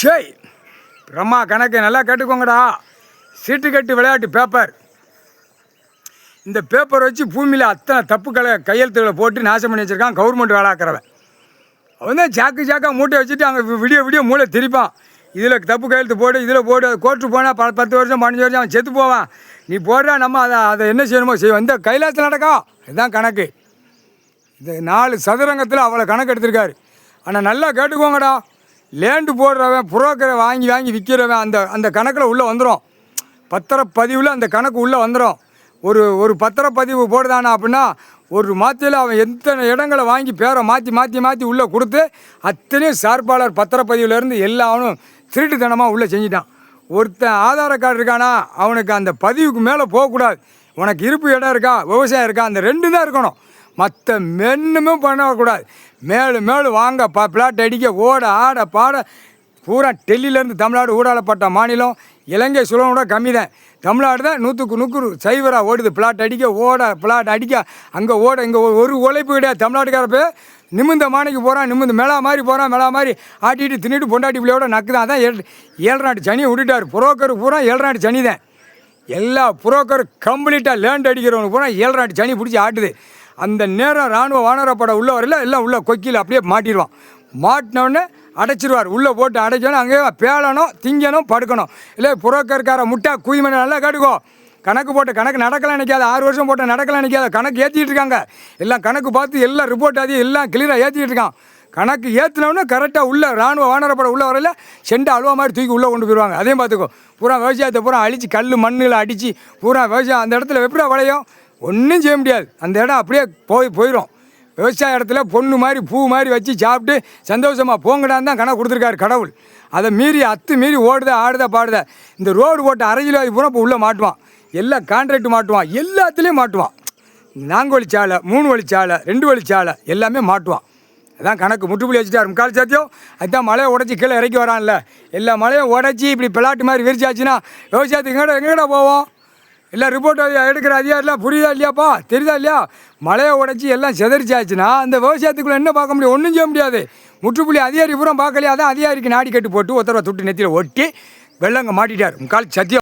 ஷேய் பிரம்மா கணக்கு நல்லா கேட்டுக்கோங்கடா. சீட்டுக்கட்டு விளையாட்டு பேப்பர். இந்த பேப்பர் வச்சு பூமியில் அத்தனை தப்புக்களை கையெழுத்துக்களை போட்டு நாசம் பண்ணி வச்சுருக்கான் கவர்மெண்ட் வேலைக்கிறவன். அவன் தான் சாக்காக மூட்டை வச்சுட்டு அங்கே விடிய மூளை திரிப்பான். இதில் தப்பு கையெழுத்து போடு, இதில் போடு. கோர்ட்டு போனால் 10 வருஷம் 15 வருஷம் அவன் செத்து போவான். நீ போடுறா, நம்ம அதை என்ன செய்யணுமோ செய்வோம். இந்த கைலாசத்தில் நடக்கும். இதுதான் கணக்கு. இந்த 4 சதுரங்கத்தில் அவ்வளோ கணக்கு எடுத்திருக்காரு. ஆனால் நல்லா கேட்டுக்கோங்கடா, லேண்டு போடுறவன் புரோக்கரை வாங்கி விற்கிறவன் அந்த கணக்கில் உள்ளே வந்துடும். பத்திரப்பதிவில் அந்த கணக்கு உள்ளே வந்துடும். ஒரு பத்திரப்பதிவு போடுதானா அப்படின்னா ஒரு மாத்தியில் அவன் எத்தனை இடங்களை வாங்கி பேரை மாற்றி உள்ளே கொடுத்து அத்தனையும் சார்பாளர் பத்திரப்பதிவுலேருந்து எல்லாவனும் திருட்டுத்தனமாக உள்ளே செஞ்சிட்டான். ஒருத்தன் ஆதார கார்டு இருக்கானா அவனுக்கு அந்த பதிவுக்கு மேலே போகக்கூடாது. உனக்கு இருப்பு இடம் இருக்கா, விவசாயம் இருக்கா, அந்த 2 தான் இருக்கணும். மற்ற மென்னுமே பண்ணக்கூடாது. மேலும் வாங்க பிளாட் அடிக்க ஓட ஆட பாட பூரா டெல்லியிலேருந்து தமிழ்நாடு ஊடாலப்பட்ட மாநிலம். இலங்கை சுலனோட கம்மி தான். தமிழ்நாடு தான் 100க்கு 100 சைவராக ஓடுது. பிளாட் அடிக்க ஓட பிளாட் அடிக்க அங்கே ஓட இங்கே ஒரு உழைப்பு கிடையாது. தமிழ்நாட்டுக்காரப்போ நிமிந்த மாணிக்கு போகிறான், நிமிந்து மேலா மாதிரி ஆட்டிட்டு தின்னுட்டு பொண்டாட்டி பிள்ளையோட நக்கு தான். அதான் 7 நாட்டு சனியை விட்டுட்டார். புரோக்கர் பூரா 7 நாட்டு சனி தான். எல்லா புரோக்கர் கம்ப்ளீட்டாக லேண்ட் அடிக்கிறவனுக்கு பூரா 7 நாட்டு சனி பிடிச்சி ஆட்டுது. அந்த நேரம் இராணுவ வானரப்பட உள்ள வரல, எல்லாம் உள்ள கொக்கியில் அப்படியே மாட்டிடுவான். மாட்டினோடனே அடைச்சிருவார். உள்ளே போட்டு அடைச்சோன்னே அங்கேயே பேளணும், திங்கணும், படுக்கணும். இல்லை புரோக்கர்கார முட்டா குயிமனை நல்லா கேட்டுக்கோ. கணக்கு போட்டு கணக்கு நடக்கலாம் நினைக்காத. 6 வருஷம் போட்டு நடக்கலாம் நினைக்காத. கணக்கு ஏற்றிட்டு இருக்காங்க. எல்லாம் கணக்கு பார்த்து எல்லாம் ரிப்போர்ட் ஆகி எல்லாம் கிளியராக ஏற்றிட்டு இருக்கான். கணக்கு ஏற்றினோடனே கரெக்டாக உள்ள இராணுவ வானரப்பட உள்ள வரையில் செண்டை அழுவா மாதிரி தூக்கி உள்ளே கொண்டு போயிடுவாங்க. அதையும் பார்த்துக்கோ. பூரா விவசாயத்தை பூரா அழித்து கல் மண்ணில் அடித்து பூரா விவசாயம் அந்த இடத்துல எப்படியா விளையும்? ஒன்றும் செய்ய முடியாது. அந்த இடம் அப்படியே போயிடும். விவசாய இடத்துல பொண்ணு மாதிரி பூ மாதிரி வச்சு சாப்பிட்டு சந்தோஷமாக போங்கடான்னு தான் கணக்கு கொடுத்துருக்காரு கடவுள். அதை மீறி மீறி ஓடுதா ஆடுதா பாடுதா. இந்த ரோடு போட்ட 1/2 கிலோ பூரா இப்போ உள்ளே மாட்டுவான். எல்லாம் கான்ட்ராக்ட் மாட்டுவான். எல்லாத்துலேயும் மாட்டுவான். 4 வழிச்சாலை, 3 வழிச்சாலை, 2 வழிச்சாலை எல்லாமே மாட்டுவான். அதான் கணக்கு முற்றுப்புள்ளி வச்சுட்டார். 3/4 சத்தியம். அதுதான் மலையை உடச்சி கீழே இறக்கி வரான்ல. எல்லா மலையும் உடச்சி இப்படி பிளாட்டு மாதிரி விரிச்சாச்சுன்னா விவசாயத்துக்கு எங்கடா போவோம்? எல்லாம் ரிப்போர்ட் எடுக்கிற அதிகாரிலாம் புரியுதா இல்லையாப்பா, தெரியுதா இல்லையா? மலையை உடச்சி எல்லாம் செதறிச்சாச்சுன்னா அந்த விவசாயத்துக்குள்ளே என்ன பார்க்க முடியும்? ஒன்றும் செய்ய முடியாது. முற்றுப்புள்ளி அதிகாரி பூரா பார்க்கலையா? தான் அதிகாரிக்கு நாடி கட்டு போட்டு ஒருத்தரவை துட்டு நெத்தியில் ஒட்டி வெள்ளங்க மாட்டிட்டார். 3/4 சத்தியம்.